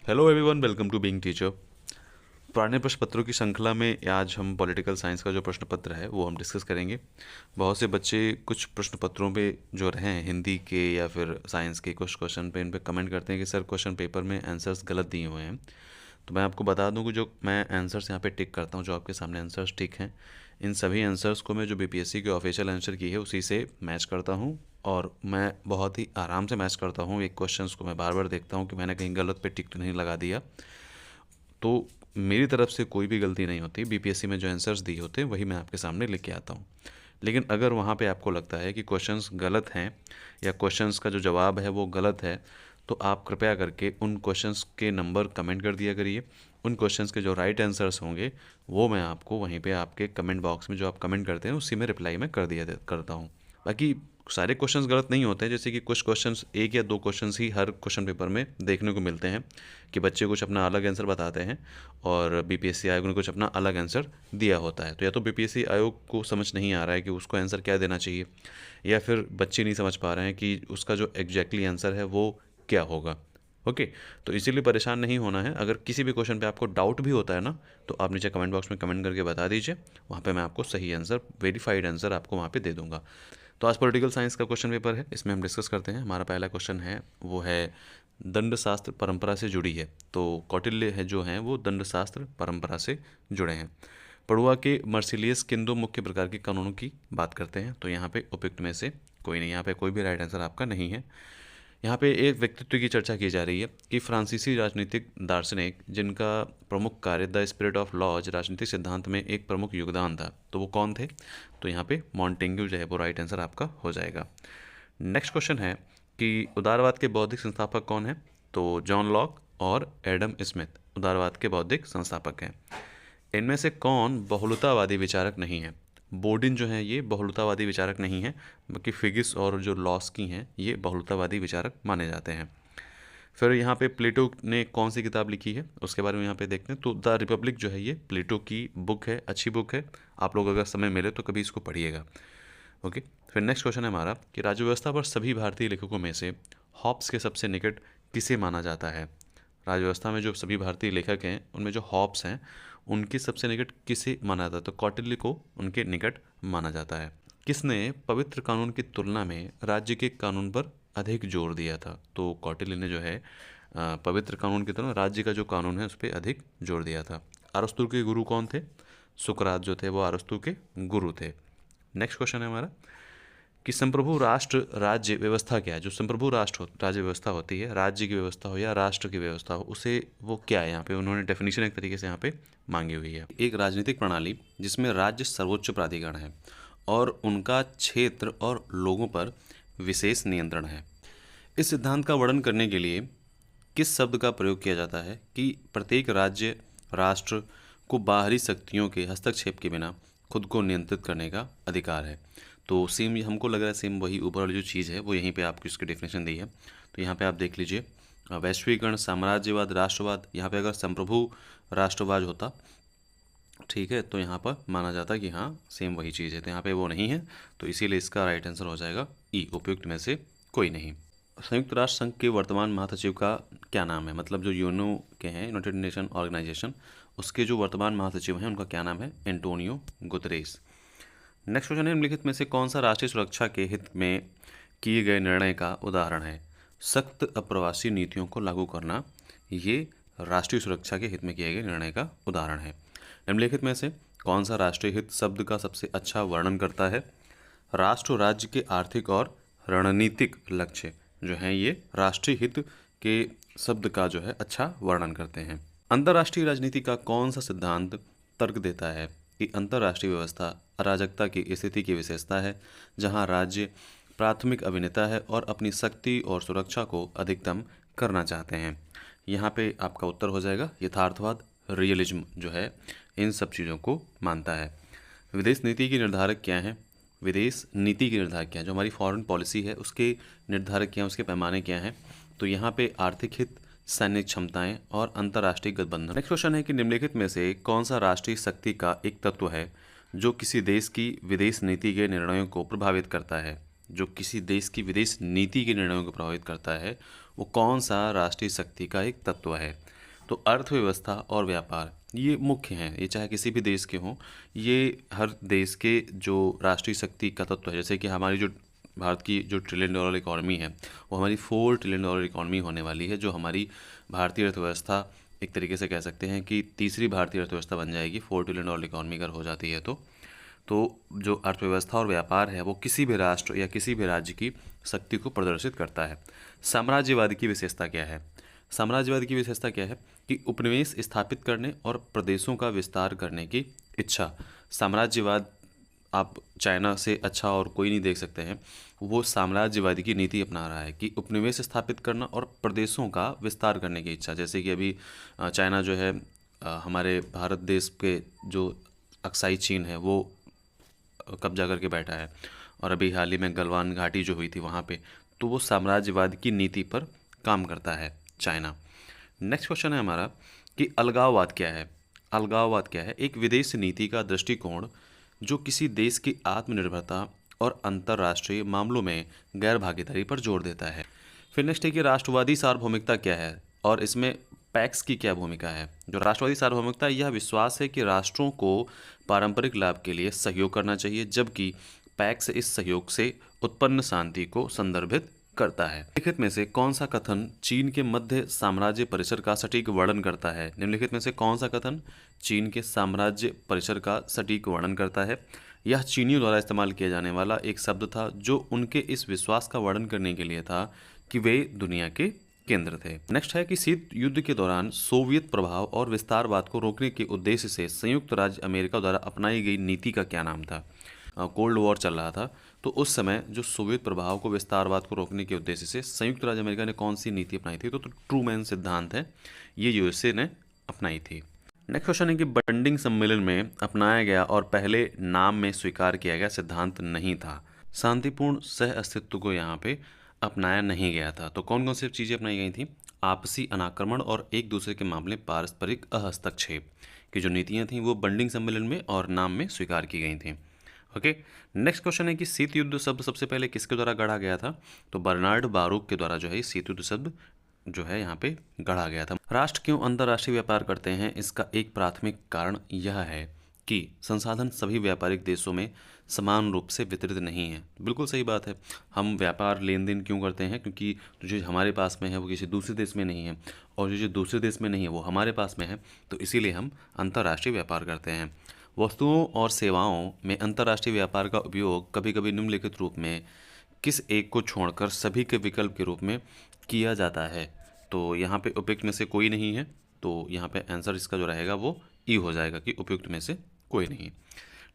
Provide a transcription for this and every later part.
Hello everyone, welcome to being teacher. पुराने प्रश्न पत्रों की श्रृंखला में आज हम पॉलिटिकल साइंस का जो प्रश्न पत्र है वो हम डिस्कस करेंगे। बहुत से बच्चे कुछ प्रश्न पत्रों पे जो रहे हैं हिंदी के या फिर साइंस के कुछ क्वेश्चन पे इन पे कमेंट करते हैं कि सर क्वेश्चन पेपर में आंसर्स गलत दिए हुए हैं। तो मैं आपको बता दूं कि जो मैं आंसर्स यहाँ पे टिक करता हूँ, जो आपके सामने आंसर्स टिक हैं, इन सभी आंसर्स को मैं जो बीपीएससी के ऑफिशियल आंसर की है उसी से मैच करता हूँ। और मैं बहुत ही आराम से मैच करता हूँ। एक क्वेश्चंस को मैं बार बार देखता हूँ कि मैंने कहीं गलत पे टिक तो नहीं लगा दिया। तो मेरी तरफ से कोई भी गलती नहीं होती। बीपीएससी में जो आंसर्स दिए होते हैं वही मैं आपके सामने लिख के आता हूँ। लेकिन अगर वहाँ पे आपको लगता है कि क्वेश्चंस गलत हैं या क्वेश्चंस का जो जवाब है वो गलत है, तो आप कृपया करके उन क्वेश्चंस के नंबर कमेंट कर दिया करिए। उन क्वेश्चंस के जो राइट आंसर्स होंगे वो मैं आपको वहीं पे आपके कमेंट बॉक्स में जो आप कमेंट करते हैं उसी में रिप्लाई में करता हूँ। बाकी सारे क्वेश्चंस गलत नहीं होते हैं, जैसे कि कुछ क्वेश्चंस, एक या दो क्वेश्चंस ही हर क्वेश्चन पेपर में देखने को मिलते हैं कि बच्चे कुछ अपना अलग आंसर बताते हैं और बीपीएससी आयोग ने कुछ अपना अलग आंसर दिया होता है। तो या तो बीपीएससी आयोग को समझ नहीं आ रहा है कि उसको आंसर क्या देना चाहिए, या फिर बच्चे नहीं समझ पा रहे हैं कि उसका जो एग्जैक्टली आंसर है वो क्या होगा। ओके, तो इसीलिए परेशान नहीं होना है। अगर किसी भी क्वेश्चन पे आपको डाउट भी होता है ना, तो आप नीचे कमेंट बॉक्स में कमेंट करके बता दीजिए। वहाँ पे मैं आपको सही आंसर, वेरीफाइड आंसर आपको वहाँ पे दे दूंगा। तो आज पॉलिटिकल साइंस का क्वेश्चन पेपर है, इसमें हम डिस्कस करते हैं। हमारा पहला क्वेश्चन है वो है दंड शास्त्र परंपरा से जुड़ी है। तो कौटिल्य है जो हैं वो दंड शास्त्र परंपरा से जुड़े हैं। पड़ुआ के मर्सिलियस किन दो मुख्य प्रकार के कानूनों की बात करते हैं? तो यहाँ पे उपयुक्त में से कोई नहीं, यहाँ पे कोई भी राइट आंसर आपका नहीं है। यहाँ पे एक व्यक्तित्व की चर्चा की जा रही है कि फ्रांसीसी राजनीतिक दार्शनिक जिनका प्रमुख कार्य द स्पिरिट ऑफ लॉज राजनीतिक सिद्धांत में एक प्रमुख योगदान था, तो वो कौन थे? तो यहाँ पे मॉन्टेग्यू जो है वो राइट आंसर आपका हो जाएगा। नेक्स्ट क्वेश्चन है कि उदारवाद के बौद्धिक संस्थापक कौन है? तो जॉन लॉक और एडम स्मिथ उदारवाद के बौद्धिक संस्थापक हैं। इनमें से कौन बहुलतावादी विचारक नहीं है? बोर्डिन जो है ये बहुलतावादी विचारक नहीं है, बल्कि फिगिस और जो लॉस्की हैं ये बहुलतावादी विचारक माने जाते हैं। फिर यहाँ पे प्लेटो ने कौन सी किताब लिखी है उसके बारे में यहाँ पे देखते हैं। तो द रिपब्लिक जो है ये प्लेटो की बुक है, अच्छी बुक है। आप लोग अगर समय मिले तो कभी इसको पढ़िएगा। ओके, फिर नेक्स्ट क्वेश्चन है हमारा कि राज्य व्यवस्था पर सभी भारतीय लेखकों में से हॉब्स के सबसे निकट किसे माना जाता है? राज्य व्यवस्था में जो सभी भारतीय लेखक हैं उनमें जो हॉब्स हैं उनके सबसे निकट किसे माना जाता है? तो कौटिल्य को उनके निकट माना जाता है। किसने पवित्र कानून की तुलना में राज्य के कानून पर अधिक जोर दिया था? तो कौटिल्य ने जो है पवित्र कानून की तुलना राज्य का जो कानून है उस पर अधिक जोर दिया था। अरस्तु के गुरु कौन थे? सुकरात जो थे वो अरस्तु के गुरु थे। नेक्स्ट क्वेश्चन है हमारा कि संप्रभु राष्ट्र राज्य व्यवस्था क्या है? जो संप्रभु राज्य व्यवस्था होती है, राज्य की व्यवस्था हो या राष्ट्र की व्यवस्था हो, उसे वो क्या है? यहाँ पे उन्होंने डेफिनेशन एक तरीके से यहाँ पे मांगी हुई है। एक राजनीतिक प्रणाली जिसमें राज्य सर्वोच्च प्राधिकरण है और उनका क्षेत्र और लोगों पर विशेष नियंत्रण है। इस सिद्धांत का वर्णन करने के लिए किस शब्द का प्रयोग किया जाता है कि प्रत्येक राज्य राष्ट्र को बाहरी शक्तियों के हस्तक्षेप के बिना खुद को नियंत्रित करने का अधिकार है? तो सेम हमको लग रहा है सेम वही ऊपर वाली जो चीज़ है वो यहीं पे आपको इसकी डेफिनेशन दी है। तो यहाँ पे आप देख लीजिए, वैश्वीकरण, साम्राज्यवाद, राष्ट्रवाद। यहाँ पे अगर संप्रभु राष्ट्रवाद होता, ठीक है, तो यहाँ पर माना जाता कि हाँ सेम वही चीज़ है। तो यहाँ पे वो नहीं है, तो इसीलिए इसका राइट आंसर हो जाएगा ई, उपयुक्त में से कोई नहीं। संयुक्त राष्ट्र संघ के वर्तमान महासचिव का क्या नाम है? मतलब जो यूएनओ के हैं, यूनाइटेड नेशन ऑर्गेनाइजेशन, उसके जो वर्तमान महासचिव हैं उनका क्या नाम है? Antonio Guterres. नेक्स्ट क्वेश्चन है निम्नलिखित में से कौन सा राष्ट्रीय सुरक्षा के हित में किए गए निर्णय का उदाहरण है? सख्त अप्रवासी नीतियों को लागू करना, ये राष्ट्रीय सुरक्षा के हित में किए गए निर्णय का उदाहरण है। निम्नलिखित में से कौन सा राष्ट्रीय हित शब्द का सबसे अच्छा वर्णन करता है? राष्ट्र राज्य के आर्थिक और रणनीतिक लक्ष्य जो हैं ये राष्ट्रीय हित के शब्द का जो है अच्छा वर्णन करते हैं। अंतर्राष्ट्रीय राजनीति का कौन सा सिद्धांत तर्क देता है कि अंतर्राष्ट्रीय व्यवस्था अराजकता की स्थिति की विशेषता है, जहां राज्य प्राथमिक अभिनेता है और अपनी शक्ति और सुरक्षा को अधिकतम करना चाहते हैं? यहाँ पे आपका उत्तर हो जाएगा यथार्थवाद, रियलिज्म जो है इन सब चीज़ों को मानता है। विदेश नीति के निर्धारक क्या हैं? विदेश नीति के निर्धारक क्या हैं? जो हमारी फॉरेन पॉलिसी है उसके निर्धारक क्या हैं, उसके पैमाने क्या हैं? तो यहाँ पे आर्थिक हित, सैन्य क्षमताएं और अंतर्राष्ट्रीय गठबंधन। नेक्स्ट क्वेश्चन है कि निम्नलिखित में से कौन सा राष्ट्रीय शक्ति का एक तत्व है जो किसी देश की विदेश नीति के निर्णयों को प्रभावित करता है? जो किसी देश की विदेश नीति के निर्णयों को प्रभावित करता है वो कौन सा राष्ट्रीय शक्ति का एक तत्व है? तो अर्थव्यवस्था और व्यापार ये मुख्य हैं, ये चाहे किसी भी देश के हों, ये हर देश के जो राष्ट्रीय शक्ति का तत्व है। जैसे कि हमारी जो भारत की जो ट्रिलियन डॉलर इकॉनमी है, वो हमारी 4 ट्रिलियन डॉलर इकॉनमी होने वाली है, जो हमारी भारतीय अर्थव्यवस्था एक तरीके से कह सकते हैं कि तीसरी भारतीय अर्थव्यवस्था बन जाएगी 4 ट्रिलियन डॉलर इकॉनमी अगर हो जाती है तो जो अर्थव्यवस्था और व्यापार है वो किसी भी राष्ट्र या किसी भी राज्य की शक्ति को प्रदर्शित करता है। साम्राज्यवाद की विशेषता क्या है? साम्राज्यवाद की विशेषता क्या है कि उपनिवेश स्थापित करने और प्रदेशों का विस्तार करने की इच्छा। साम्राज्यवाद आप चाइना से अच्छा और कोई नहीं देख सकते हैं। वो साम्राज्यवादी की नीति अपना रहा है कि उपनिवेश स्थापित करना और प्रदेशों का विस्तार करने की इच्छा। जैसे कि अभी चाइना जो है हमारे भारत देश के जो अक्साई चीन है वो कब्जा करके बैठा है, और अभी हाल ही में गलवान घाटी जो हुई थी वहाँ पे, तो वो साम्राज्यवाद की नीति पर काम करता है चाइना। नेक्स्ट क्वेश्चन है हमारा कि अलगाववाद क्या है? अलगाववाद क्या है? एक विदेश नीति का दृष्टिकोण जो किसी देश की आत्मनिर्भरता और अंतर्राष्ट्रीय मामलों में गैर भागीदारी पर जोर देता है। फिर नेक्स्ट है कि राष्ट्रवादी सार्वभौमिकता क्या है और इसमें पैक्स की क्या भूमिका है? जो राष्ट्रवादी सार्वभौमिकता, यह विश्वास है कि राष्ट्रों को पारंपरिक लाभ के लिए सहयोग करना चाहिए, जबकि पैक्स इस सहयोग से उत्पन्न शांति को संदर्भित करता है। निम्नलिखित में से कौन सा कथन चीन के मध्य साम्राज्य परिसर का सटीक वर्णन करता है? निम्नलिखित में से कौन सा कथन चीन के साम्राज्य परिसर का सटीक वर्णन करता है? यह चीनियों द्वारा इस्तेमाल किया जाने वाला एक शब्द था जो उनके इस विश्वास का वर्णन करने के लिए था कि वे दुनिया के केंद्र थे। नेक्स्ट है कि शीत युद्ध के दौरान सोवियत प्रभाव और विस्तारवाद को रोकने के उद्देश्य से संयुक्त राज्य अमेरिका द्वारा अपनाई गई नीति का क्या नाम था? कोल्ड वॉर चल रहा था, तो उस समय जो सोवियत प्रभाव को विस्तारवाद को रोकने के उद्देश्य से संयुक्त राज्य अमेरिका ने कौन सी नीति अपनाई थी? तो ट्रूमैन सिद्धांत है, ये यूएसए ने अपनाई थी। नेक्स्ट क्वेश्चन है कि बंडिंग सम्मेलन में अपनाया गया और पहले नाम में स्वीकार किया गया सिद्धांत नहीं था। शांतिपूर्ण सह अस्तित्व को यहाँ पे अपनाया नहीं गया था। तो कौन कौन सी चीज़ें अपनाई गई थी? आपसी अनाक्रमण और एक दूसरे के मामले पारस्परिक हस्तक्षेप की जो नीतियाँ थीं वो बंडिंग सम्मेलन में और नाम में स्वीकार की गई थीं। ओके, नेक्स्ट क्वेश्चन है कि शीत युद्ध शब्द सबसे पहले किसके द्वारा गढ़ा गया था? तो बर्नार्ड बारूक के द्वारा जो है शीत युद्ध शब्द जो है यहाँ पे गढ़ा गया था। राष्ट्र क्यों अंतर्राष्ट्रीय व्यापार करते हैं? इसका एक प्राथमिक कारण यह है कि संसाधन सभी व्यापारिक देशों में समान रूप से वितरित नहीं है। बिल्कुल सही बात है। हम व्यापार लेन देन क्यों करते हैं? क्योंकि जो चीज़ हमारे पास में है वो किसी दूसरे देश में नहीं है, और जो चीज़ दूसरे देश में नहीं है वो हमारे पास में है, तो इसीलिए हम अंतर्राष्ट्रीय व्यापार करते हैं। वस्तुओं और सेवाओं में अंतर्राष्ट्रीय व्यापार का उपयोग कभी कभी निम्नलिखित रूप में किस एक को छोड़कर सभी के विकल्प के रूप में किया जाता है? तो यहाँ पे उपयुक्त में से कोई नहीं है, तो यहाँ पे आंसर इसका जो रहेगा वो ई हो जाएगा कि उपयुक्त में से कोई नहीं।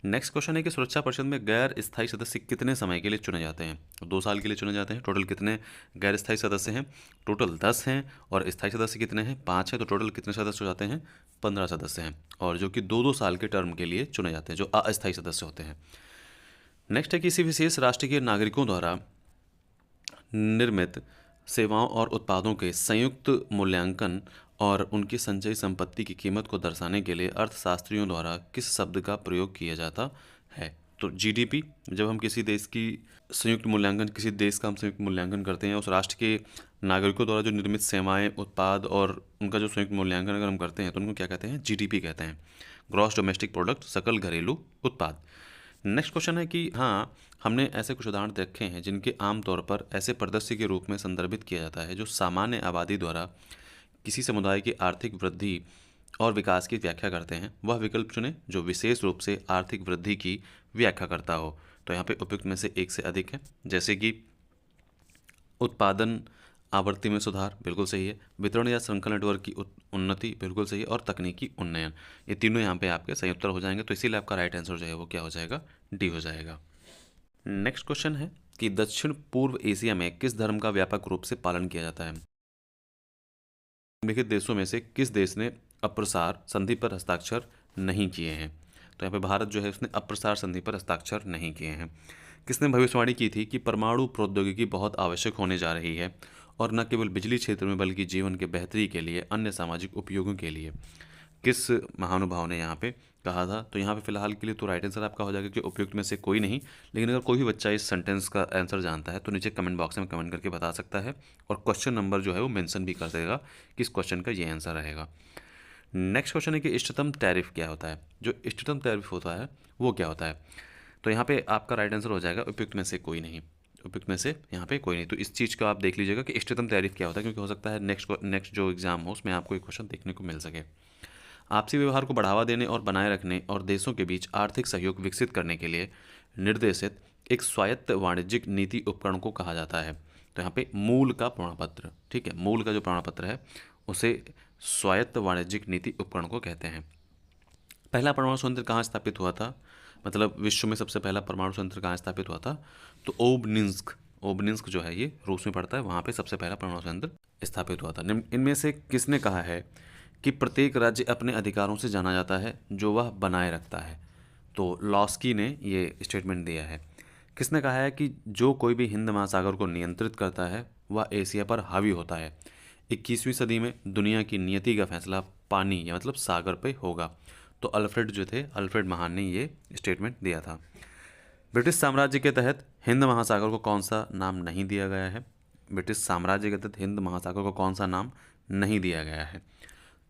नेक्स्ट क्वेश्चन है कि सुरक्षा परिषद में गैर स्थायी सदस्य कितने समय के लिए चुने जाते हैं? 2 साल के लिए चुने जाते हैं। टोटल कितने गैर स्थायी सदस्य हैं? टोटल 10 हैं। और स्थायी सदस्य कितने हैं? 5 हैं। तो टोटल कितने सदस्य हो जाते हैं? 15 सदस्य हैं, और जो कि 2-2 साल के टर्म के लिए चुने जाते हैं, जो अस्थायी सदस्य होते हैं। नेक्स्ट है किसी विशेष राष्ट्र के नागरिकों द्वारा निर्मित सेवाओं और उत्पादों के संयुक्त मूल्यांकन और उनकी संचयी संपत्ति की कीमत को दर्शाने के लिए अर्थशास्त्रियों द्वारा किस शब्द का प्रयोग किया जाता है? तो जीडीपी। जब हम किसी देश की संयुक्त मूल्यांकन, किसी देश का हम संयुक्त मूल्यांकन करते हैं, उस राष्ट्र के नागरिकों द्वारा जो निर्मित सेवाएं, उत्पाद और उनका जो संयुक्त मूल्यांकन अगर हम करते हैं तो उनको क्या कहते हैं? जीडीपी कहते हैं, ग्रॉस डोमेस्टिक प्रोडक्ट, सकल घरेलू उत्पाद। नेक्स्ट क्वेश्चन है कि हाँ, हमने ऐसे कुछ उदाहरण देखे हैं जिनके आमतौर पर ऐसे परिदृश्य के रूप में संदर्भित किया जाता है जो सामान्य आबादी द्वारा किसी समुदाय की आर्थिक वृद्धि और विकास की व्याख्या करते हैं। वह विकल्प चुनें जो विशेष रूप से आर्थिक वृद्धि की व्याख्या करता हो। तो यहाँ पे उपयुक्त में से एक से अधिक है, जैसे कि उत्पादन आवृत्ति में सुधार, बिल्कुल सही है। वितरण या श्रृंखला नेटवर्क की उन्नति, बिल्कुल सही है। और तकनीकी उन्नयन, ये तीनों यहाँ पे आपके सही उत्तर हो जाएंगे। तो इसीलिए आपका राइट आंसर जो है वो क्या हो जाएगा? डी हो जाएगा। नेक्स्ट क्वेश्चन है कि दक्षिण पूर्व एशिया में किस धर्म का व्यापक रूप से पालन किया जाता है? निम्नलिखित देशों में से किस देश ने अप्रसार संधि पर हस्ताक्षर नहीं किए हैं? तो यहाँ पे भारत जो है उसने अप्रसार संधि पर हस्ताक्षर नहीं किए हैं। किसने भविष्यवाणी की थी कि परमाणु प्रौद्योगिकी बहुत आवश्यक होने जा रही है, और न केवल बिजली क्षेत्र में बल्कि जीवन के बेहतरी के लिए, अन्य सामाजिक उपयोगों के लिए? किस महानुभाव ने यहाँ पे कहा था। तो यहाँ पे फिलहाल के लिए तो राइट आंसर आपका हो जाएगा कि उपयुक्त में से कोई नहीं। लेकिन अगर कोई भी बच्चा इस सेंटेंस का आंसर जानता है तो नीचे कमेंट बॉक्स में कमेंट करके बता सकता है, और क्वेश्चन नंबर जो है वो मेंशन भी कर देगा कि इस क्वेश्चन का ये आंसर रहेगा। नेक्स्ट क्वेश्चन है कि इष्टतम टैरिफ क्या होता है। जो इष्टतम टैरिफ होता है वो क्या होता है। तो यहाँ पे आपका राइट आंसर हो जाएगा उपयुक्त में से कोई नहीं। उपयुक्त में से यहाँ पे कोई नहीं। तो इस चीज़ का आप देख लीजिएगा कि इष्टतम टैरिफ क्या होता है, क्योंकि हो सकता है नेक्स्ट जो एग्जाम हो उसमें आपको एक क्वेश्चन देखने को मिल सके। आपसी व्यवहार को बढ़ावा देने और बनाए रखने और देशों के बीच आर्थिक सहयोग विकसित करने के लिए निर्देशित एक स्वायत्त वाणिज्यिक नीति उपकरण को कहा जाता है। तो यहाँ पे मूल का प्रमाण पत्र, ठीक है, मूल का जो प्रमाण पत्र है उसे स्वायत्त वाणिज्यिक नीति उपकरण को कहते हैं। पहला परमाणु संयंत्र कहाँ स्थापित हुआ था, मतलब विश्व में सबसे पहला परमाणु संयंत्र कहाँ स्थापित हुआ था। तो ओबनिंस्क, ओबनिंस्क जो है ये रूस में पड़ता है, वहाँ पे सबसे पहला परमाणु संयंत्र स्थापित हुआ था। इनमें से किसने कहा है कि प्रत्येक राज्य अपने अधिकारों से जाना जाता है जो वह बनाए रखता है। तो लॉस्की ने ये स्टेटमेंट दिया है। किसने कहा है कि जो कोई भी हिंद महासागर को नियंत्रित करता है वह एशिया पर हावी होता है। 21वीं सदी में दुनिया की नियति का फैसला पानी या मतलब सागर पे होगा। तो अल्फ्रेड जो थे, अल्फ्रेड महान ने ये स्टेटमेंट दिया था। ब्रिटिश साम्राज्य के तहत हिंद महासागर को कौन सा नाम नहीं दिया गया है। ब्रिटिश साम्राज्य के तहत हिंद महासागर को कौन सा नाम नहीं दिया गया है।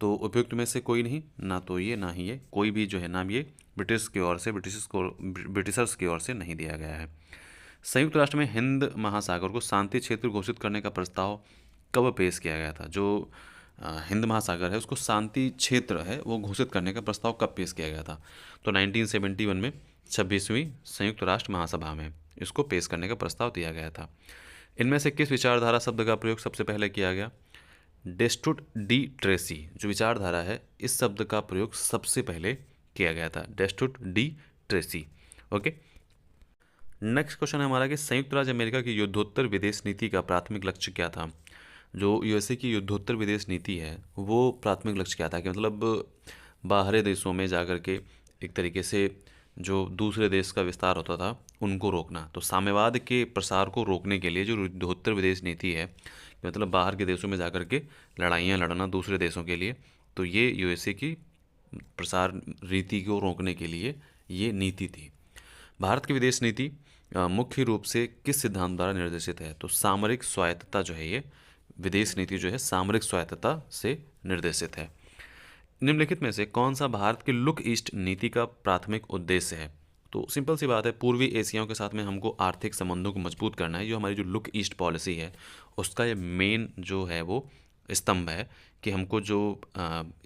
तो उपयुक्त में से कोई नहीं, ना तो ये ना ही ये, कोई भी जो है नाम ये ब्रिटिश की ओर से ब्रिटिशर्स की ओर से नहीं दिया गया है। संयुक्त राष्ट्र में हिंद महासागर को शांति क्षेत्र घोषित करने का प्रस्ताव कब पेश किया गया था। जो हिंद महासागर है उसको शांति क्षेत्र है वो घोषित करने का प्रस्ताव कब पेश किया गया था। तो 1971 में 26वीं संयुक्त राष्ट्र महासभा में इसको पेश करने का प्रस्ताव दिया गया था। इनमें से किस विचारधारा शब्द का प्रयोग सबसे पहले किया गया। डेस्टुट डी ट्रेसी जो विचारधारा है इस शब्द का प्रयोग सबसे पहले किया गया था, Destutt de Tracy. Okay, next question है हमारा कि संयुक्त राज्य अमेरिका की युद्धोत्तर विदेश नीति का प्राथमिक लक्ष्य क्या था। जो यूएसए की युद्धोत्तर विदेश नीति है वो प्राथमिक लक्ष्य क्या था, कि मतलब बाहरी देशों में जाकर के एक तरीके से जो दूसरे देश का विस्तार होता था उनको रोकना। तो साम्यवाद के प्रसार को रोकने के लिए जो युद्धोत्तर विदेश नीति है, मतलब बाहर के देशों में जाकर के लड़ाइयाँ लड़ना दूसरे देशों के लिए, तो ये यूएसए की प्रसार रीति को रोकने के लिए ये नीति थी। भारत की विदेश नीति मुख्य रूप से किस सिद्धांत द्वारा निर्देशित है। तो सामरिक स्वायत्तता जो है, ये विदेश नीति जो है सामरिक स्वायत्तता से निर्देशित है। निम्नलिखित में से कौन सा भारत की लुक ईस्ट नीति का प्राथमिक उद्देश्य है। तो सिंपल सी बात है, पूर्वी एशियाओं के साथ में हमको आर्थिक संबंधों को मजबूत करना है। जो हमारी जो लुक ईस्ट पॉलिसी है उसका ये मेन जो है वो स्तंभ है कि हमको जो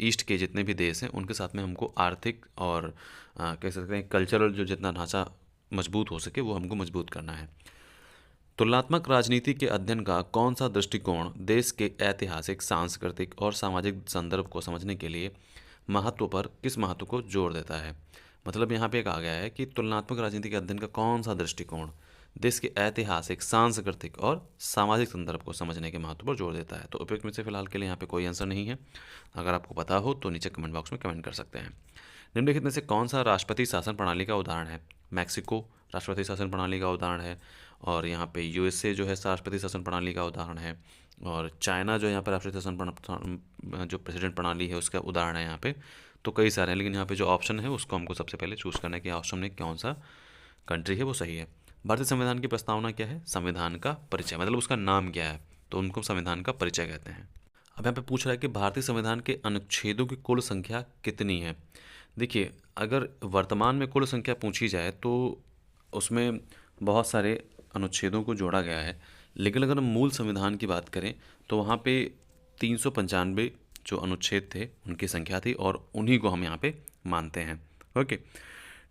ईस्ट के जितने भी देश हैं उनके साथ में हमको आर्थिक और कह सकते हैं कल्चरल जो जितना ढांचा मजबूत हो सके वो हमको मजबूत करना है। तुलनात्मक राजनीति के अध्ययन का कौन सा दृष्टिकोण देश के ऐतिहासिक, सांस्कृतिक और सामाजिक संदर्भ को समझने के लिए महत्व पर किस महत्व को जोर देता है। मतलब यहाँ पे कहा गया है कि तुलनात्मक राजनीति के अध्ययन का कौन सा दृष्टिकोण देश के ऐतिहासिक, सांस्कृतिक और सामाजिक संदर्भ को समझने के महत्व पर जोर देता है। तो उपयुक्त में से फिलहाल के लिए यहाँ पे कोई आंसर नहीं है। अगर आपको पता हो तो नीचे कमेंट बॉक्स में कमेंट कर सकते हैं। निम्नलिखित में से कौन सा राष्ट्रपति शासन प्रणाली का उदाहरण है। मैक्सिको राष्ट्रपति शासन प्रणाली का उदाहरण है, और यहाँ पे यूएसए जो है राष्ट्रपति शासन प्रणाली का उदाहरण है, और चाइना जो यहाँ पर राष्ट्रपति शासन जो प्रेसिडेंट प्रणाली है उसका उदाहरण है यहाँ पे। तो कई सारे हैं, लेकिन यहाँ पे जो ऑप्शन है उसको हमको सबसे पहले चूज़ करना है कि ऑप्शन में कौन सा कंट्री है वो सही है। भारतीय संविधान की प्रस्तावना क्या है। संविधान का परिचय, मतलब उसका नाम क्या है, तो उनको संविधान का परिचय कहते हैं। अब यहाँ पे पूछ रहा है कि भारतीय संविधान के अनुच्छेदों की कुल संख्या कितनी है। देखिए, अगर वर्तमान में कुल संख्या पूछी जाए तो उसमें बहुत सारे अनुच्छेदों को जोड़ा गया है, लेकिन अगर हम मूल संविधान की बात करें तो वहाँ पे 395 जो अनुच्छेद थे उनकी संख्या थी, और उन्हीं को हम यहाँ पे मानते हैं। ओके,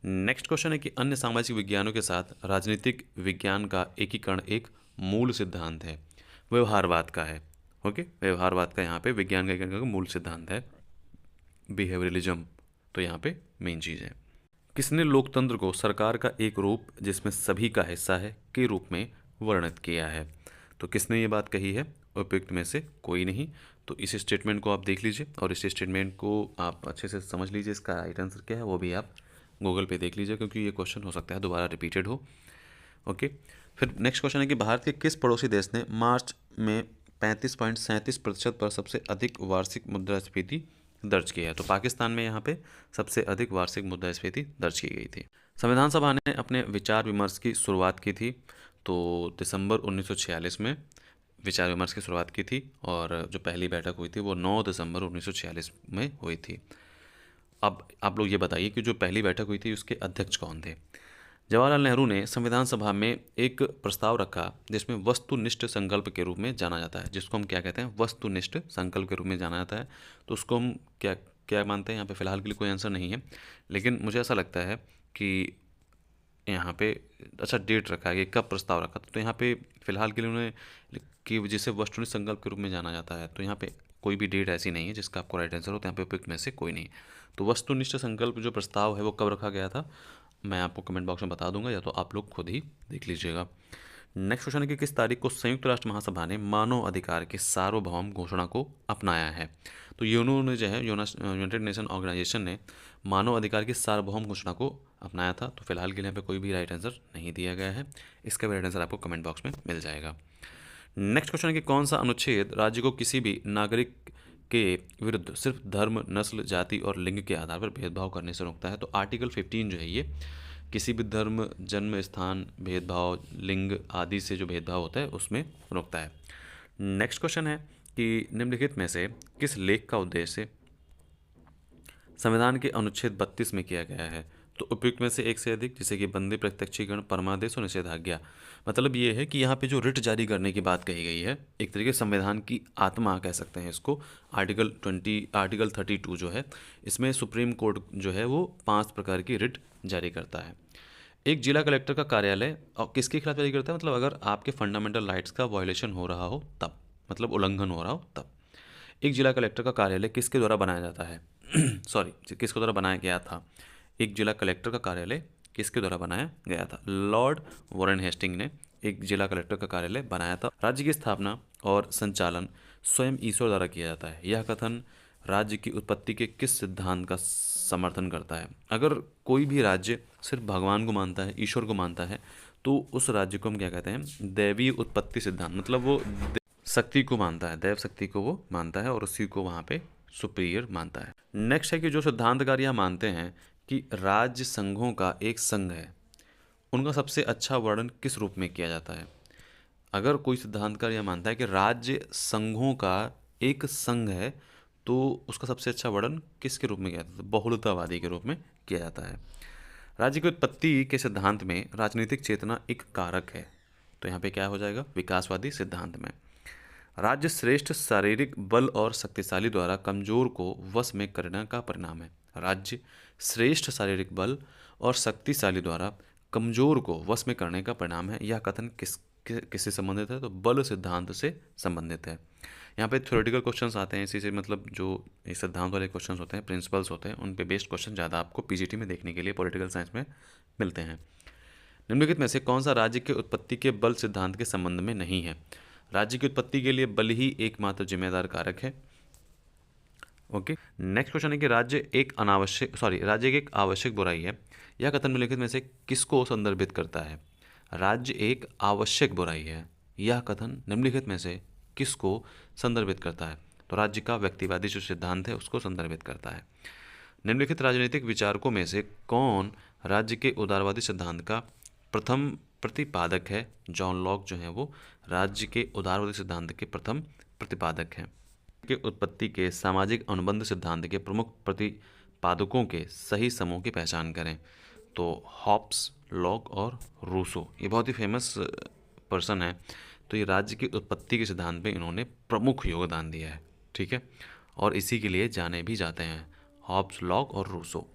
नेक्स्ट क्वेश्चन है कि अन्य सामाजिक विज्ञानों के साथ राजनीतिक विज्ञान का एकीकरण एक मूल सिद्धांत है, व्यवहारवाद का है। ओके, व्यवहारवाद का यहाँ पे विज्ञान का एकीकरण का मूल सिद्धांत है, बिहेवियरलिज्म। तो यहाँ पे मेन चीज़ है। किसने लोकतंत्र को सरकार का एक रूप जिसमें सभी का हिस्सा है के रूप में वर्णित किया है। तो किसने ये बात कही है। उपयुक्त में से कोई नहीं। तो इस स्टेटमेंट को आप देख लीजिए और इस स्टेटमेंट को आप अच्छे से समझ लीजिए, इसका राइट आंसर क्या है वो भी आप गूगल पे देख लीजिए, क्योंकि ये क्वेश्चन हो सकता है दोबारा रिपीटेड हो। ओके, फिर नेक्स्ट क्वेश्चन है कि भारत के किस पड़ोसी देश ने मार्च में 35.37% पर सबसे अधिक वार्षिक मुद्रास्फीति दर्ज किया है। तो पाकिस्तान में यहाँ पे सबसे अधिक वार्षिक मुद्रास्फीति दर्ज की गई थी। संविधान सभा ने अपने विचार विमर्श की शुरुआत की थी तो दिसंबर 1946 में विचार विमर्श की शुरुआत की थी, और जो पहली बैठक हुई थी वो 9 दिसंबर 1946 में हुई थी। अब आप लोग ये बताइए कि जो पहली बैठक हुई थी उसके अध्यक्ष कौन थे। जवाहरलाल नेहरू ने संविधान सभा में एक प्रस्ताव रखा जिसमें वस्तुनिष्ठ संकल्प के रूप में जाना जाता है, जिसको हम क्या कहते हैं, वस्तुनिष्ठ संकल्प के रूप में जाना जाता है। तो उसको हम क्या क्या मानते हैं, यहाँ पे फ़िलहाल के लिए कोई आंसर नहीं है, लेकिन मुझे ऐसा लगता है कि यहाँ पे अच्छा डेट रखा है कि कब प्रस्ताव रखा था। तो यहाँ पे फ़िलहाल के लिए उन्होंने कि जिसे वस्तुनिष्ठ संकल्प के रूप में जाना जाता है, तो यहाँ पे कोई भी डेट ऐसी नहीं है जिसका आपको राइट आंसर हो, तो यहाँ पे उपयुक्त में से कोई नहीं। तो वस्तुनिष्ठ संकल्प जो प्रस्ताव है वो कब रखा गया था, मैं आपको कमेंट बॉक्स में बता दूंगा, या तो आप लोग खुद ही देख लीजिएगा। नेक्स्ट क्वेश्चन है कि किस तारीख को संयुक्त राष्ट्र महासभा ने मानव अधिकार की सार्वभौम घोषणा को अपनाया है। तो यूनो ने जो है यूनाइटेड नेशन ऑर्गेनाइजेशन ने मानव अधिकार की सार्वभौम घोषणा को अपनाया था। तो फिलहाल के लिए यहाँ पे कोई भी राइट आंसर नहीं दिया गया है, इसका भी राइट आंसर आपको कमेंट बॉक्स में मिल जाएगा। नेक्स्ट क्वेश्चन है कि कौन सा अनुच्छेद राज्य को किसी भी नागरिक के विरुद्ध सिर्फ धर्म, नस्ल, जाति और लिंग के आधार पर भेदभाव करने से रोकता है। तो आर्टिकल 15 जो है ये किसी भी धर्म, जन्म स्थान, भेदभाव, लिंग आदि से जो भेदभाव होता है उसमें रोकता है। नेक्स्ट क्वेश्चन है कि निम्नलिखित में से किस लेख का उद्देश्य संविधान के अनुच्छेद 32 में किया गया है। तो उपयुक्त में से एक से अधिक, जैसे कि बंदी, प्रत्यक्षीकरण, परमादेश और निषेधाज्ञा। मतलब ये है कि यहाँ पे जो रिट जारी करने की बात कही गई है, एक तरीके से संविधान की आत्मा कह सकते हैं इसको। आर्टिकल 32 जो है इसमें सुप्रीम कोर्ट जो है वो 5 प्रकार की रिट जारी करता है। एक जिला कलेक्टर का कार्यालय और किसके खिलाफ जारी करता है, मतलब अगर आपके फंडामेंटल राइट्स का वायलेशन हो रहा हो तब, मतलब उल्लंघन हो रहा हो तब। एक जिला कलेक्टर का कार्यालय किसके द्वारा बनाया जाता है सॉरी, किसके द्वारा बनाया गया था। एक जिला कलेक्टर का कार्यालय किसके द्वारा बनाया गया था। लॉर्ड वॉरेन हेस्टिंग ने एक जिला कलेक्टर का कार्यालय बनाया था। राज्य की स्थापना और संचालन स्वयं ईश्वर द्वारा किया जाता है। यह कथन राज्य की उत्पत्ति के किस सिद्धांत का समर्थन करता है। अगर कोई भी राज्य सिर्फ भगवान को मानता है, ईश्वर को मानता है, तो उस राज्य को हम क्या कहते हैं, दैवीय उत्पत्ति सिद्धांत, मतलब वो शक्ति को मानता है, दैव शक्ति को वो मानता है और उसी को वहाँ पे सुपीरियर मानता है। नेक्स्ट है कि जो सिद्धांतकार यह मानते हैं कि राज्य संघों का एक संघ है, उनका सबसे अच्छा वर्णन किस रूप में किया जाता है। अगर कोई सिद्धांतकार यह मानता है कि राज्य संघों का एक संघ है, तो उसका सबसे अच्छा वर्णन किसके रूप में किया जाता है, बहुलतावादी के रूप में किया जाता है। राज्य की उत्पत्ति के सिद्धांत में राजनीतिक चेतना एक कारक है, तो यहाँ पे क्या हो जाएगा, विकासवादी सिद्धांत में। राज्य श्रेष्ठ शारीरिक बल और शक्तिशाली द्वारा कमजोर को वश में करने का परिणाम है। राज्य श्रेष्ठ शारीरिक बल और शक्तिशाली द्वारा कमजोर को वश में करने का परिणाम है। यह कथन किससे संबंधित है, तो बल सिद्धांत से संबंधित है। यहाँ पे थ्योरेटिकल क्वेश्चंस आते हैं इसी से, मतलब जो इस सिद्धांत वाले क्वेश्चंस होते हैं, प्रिंसिपल्स होते हैं, उन पे बेस्ड क्वेश्चन ज़्यादा आपको पीजीटी में देखने के लिए पॉलिटिकल साइंस में मिलते हैं। निम्नलिखित में से कौन सा राज्य के उत्पत्ति के बल सिद्धांत के संबंध में नहीं है। राज्य की उत्पत्ति के लिए बल ही एकमात्र जिम्मेदार कारक है। ओके, नेक्स्ट क्वेश्चन है कि राज्य एक आवश्यक बुराई है। यह कथन निम्नलिखित में से किसको संदर्भित करता है। राज्य एक आवश्यक बुराई है, यह कथन निम्नलिखित में से किसको संदर्भित करता है। तो राज्य का व्यक्तिवादी जो सिद्धांत है उसको संदर्भित करता है। निम्नलिखित राजनीतिक विचारकों में से कौन राज्य के उदारवादी सिद्धांत का प्रथम प्रतिपादक है। जॉन लॉक जो है वो राज्य के उदारवादी सिद्धांत के प्रथम प्रतिपादक हैं। के उत्पत्ति के सामाजिक अनुबंध सिद्धांत के प्रमुख प्रतिपादकों के सही समूह की पहचान करें। तो हॉब्स, लॉक और रूसो, ये बहुत ही फेमस पर्सन है। तो ये राज्य की उत्पत्ति के सिद्धांत में इन्होंने प्रमुख योगदान दिया है, ठीक है, और इसी के लिए जाने भी जाते हैं, हॉब्स, लॉक और रूसो।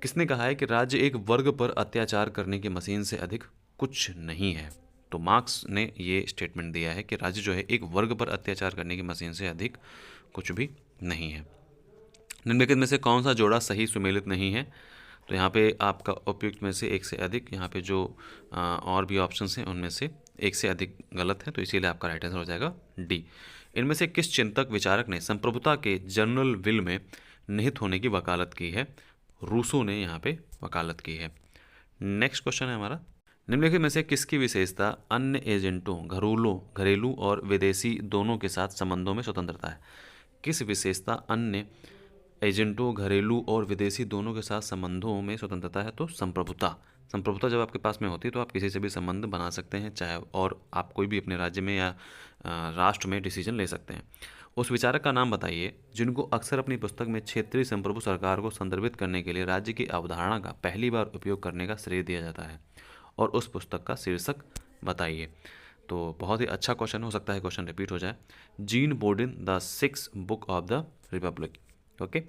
किसने कहा है कि राज्य एक वर्ग पर अत्याचार करने की मशीन से अधिक कुछ नहीं है। तो मार्क्स ने ये स्टेटमेंट दिया है कि राज्य जो है एक वर्ग पर अत्याचार करने की मशीन से अधिक कुछ भी नहीं है। निम्नलिखित में से कौन सा जोड़ा सही सुमेलित नहीं है। तो यहाँ पे आपका उपयुक्त में से एक से अधिक, यहाँ पे जो और भी ऑप्शंस हैं उनमें से एक से अधिक गलत है, तो इसीलिए आपका राइट आंसर हो जाएगा डी। इनमें से किस चिंतक विचारक ने संप्रभुता के जनरल विल में निहित होने की वकालत की है। रूसो ने यहाँ पे वकालत की है। नेक्स्ट क्वेश्चन है हमारा, निम्नलिखित में से किसकी विशेषता अन्य एजेंटों, घरेलू और विदेशी दोनों के साथ संबंधों में स्वतंत्रता है। किस विशेषता अन्य एजेंटों, घरेलू और विदेशी दोनों के साथ संबंधों में स्वतंत्रता है? तो संप्रभुता। संप्रभुता जब आपके पास में होती है तो आप किसी से भी संबंध बना सकते हैं, चाहे और आप कोई भी अपने राज्य में या राष्ट्र में डिसीजन ले सकते हैं। उस विचारक का नाम बताइए जिनको अक्सर अपनी पुस्तक में क्षेत्रीय संप्रभु सरकार को संदर्भित करने के लिए राज्य की अवधारणा का पहली बार उपयोग करने का श्रेय दिया जाता है, और उस पुस्तक का शीर्षक बताइए। तो बहुत ही अच्छा क्वेश्चन, हो सकता है क्वेश्चन रिपीट हो जाए। Jean Bodin, the six book of the Republic. Okay,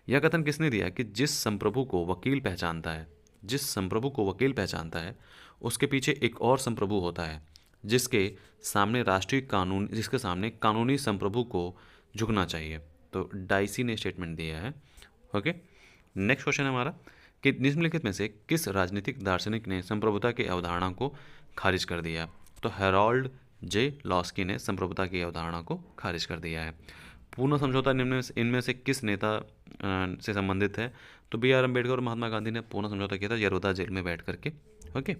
यह कथन किसने दिया कि जिस संप्रभु को वकील पहचानता है, जिस संप्रभु को वकील पहचानता है उसके पीछे एक और संप्रभु होता है जिसके सामने राष्ट्रीय कानून, जिसके सामने कानूनी संप्रभु को झुकना चाहिए। तो डाइसी ने स्टेटमेंट दिया है। ओके, नेक्स्ट क्वेश्चन है हमारा कि निम्नलिखित में से किस राजनीतिक दार्शनिक ने संप्रभुता की अवधारणा को खारिज कर दिया? तो हेरोल्ड जे लॉस्की ने संप्रभुता की अवधारणा को खारिज कर दिया है। पूर्ण समझौता निम्न इनमें से किस नेता से संबंधित है? तो बी आर अम्बेडकर और महात्मा गांधी ने पूर्ण समझौता किया था यरोदा जेल में बैठ करके। ओके,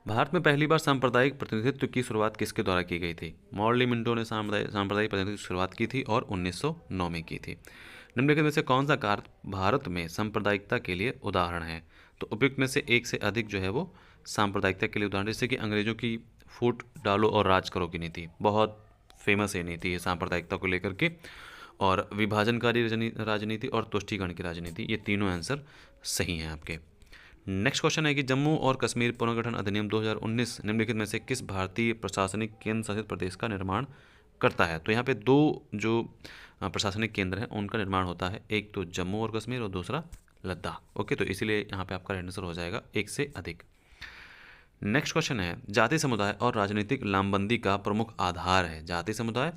भारत में पहली बार सांप्रदायिक प्रतिनिधित्व की शुरुआत किसके द्वारा की गई थी? मॉर्ली मिंटो ने सांप्रदायिक प्रतिनिधित्व की शुरुआत की थी और 1909 में की थी। निम्नलिखित में से कौन सा कार्य भारत में सांप्रदायिकता के लिए उदाहरण है? तो उपयुक्त में से एक से अधिक जो है वो सांप्रदायिकता के लिए उदाहरण, जैसे कि अंग्रेजों की फूट डालो और राज करो की नीति, बहुत फेमस है नीति है सांप्रदायिकता को लेकर के, और विभाजनकारी राजनीति और तुष्टीकरण की राजनीति, ये तीनों आंसर सही हैं आपके। नेक्स्ट क्वेश्चन है कि जम्मू और कश्मीर पुनर्गठन अधिनियम 2019 निम्नलिखित में से किस भारतीय प्रशासनिक केंद्र शासित प्रदेश का निर्माण करता है? तो यहाँ पे दो जो प्रशासनिक केंद्र हैं उनका निर्माण होता है, एक तो जम्मू और कश्मीर और दूसरा लद्दाख। ओके, तो इसीलिए यहाँ पे आपका आंसर हो जाएगा एक से अधिक। नेक्स्ट क्वेश्चन है जाति समुदाय और राजनीतिक लामबंदी का प्रमुख आधार है। जाति समुदाय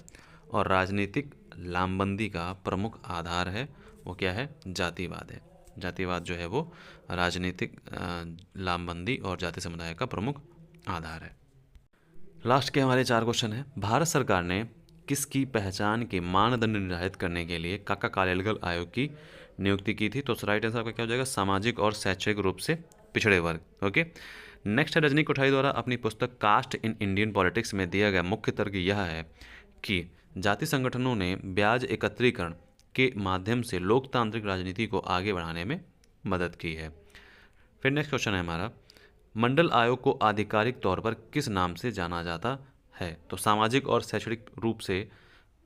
और राजनीतिक लामबंदी का प्रमुख आधार है वो क्या है? जातिवाद है। जातिवाद जो है वो राजनीतिक लामबंदी और जाति समुदाय का प्रमुख आधार है। लास्ट के हमारे 4 क्वेश्चन हैं। भारत सरकार ने किसकी पहचान के मानदंड निर्धारित करने के लिए काका कालेलकर आयोग की नियुक्ति की थी? तो राइट आंसर आपका क्या हो जाएगा? सामाजिक और शैक्षणिक रूप से पिछड़े वर्ग। ओके, नेक्स्ट है रजनी कोठारी द्वारा अपनी पुस्तक कास्ट इन इंडियन पॉलिटिक्स में दिया गया मुख्य तर्क यह है कि जाति संगठनों ने ब्याज एकत्रीकरण के माध्यम से लोकतांत्रिक राजनीति को आगे बढ़ाने में मदद की है। फिर नेक्स्ट क्वेश्चन है हमारा, मंडल आयोग को आधिकारिक तौर पर किस नाम से जाना जाता है? तो सामाजिक और शैक्षणिक रूप से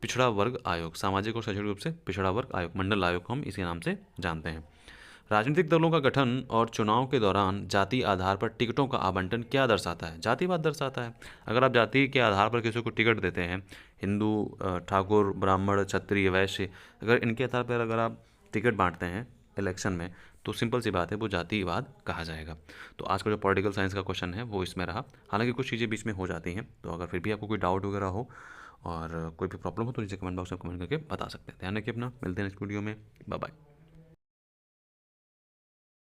पिछड़ा वर्ग आयोग, सामाजिक और शैक्षणिक रूप से पिछड़ा वर्ग आयोग, मंडल आयोग को हम इसी नाम से जानते हैं। राजनीतिक दलों का गठन और चुनाव के दौरान जाति आधार पर टिकटों का आवंटन क्या दर्शाता है? जातिवाद दर्शाता है। अगर आप जाति के आधार पर किसी को टिकट देते हैं, हिंदू, ठाकुर, ब्राह्मण, क्षत्रिय, वैश्य, अगर इनके आधार पर अगर आप टिकट बांटते हैं इलेक्शन में, तो सिंपल सी बात है वो जातिवाद कहा जाएगा। तो आज का जो पॉलिटिकल साइंस का क्वेश्चन है वो इसमें रहा। हालांकि कुछ चीज़ें बीच में हो जाती हैं, तो अगर फिर भी आपको कोई डाउट वगैरह हो और कोई भी प्रॉब्लम हो तो नीचे कमेंट बॉक्स में कमेंट करके बता सकते हैं। ध्यान रखिए अपना, मिलते हैं नेक्स्ट वीडियो में। Bye bye.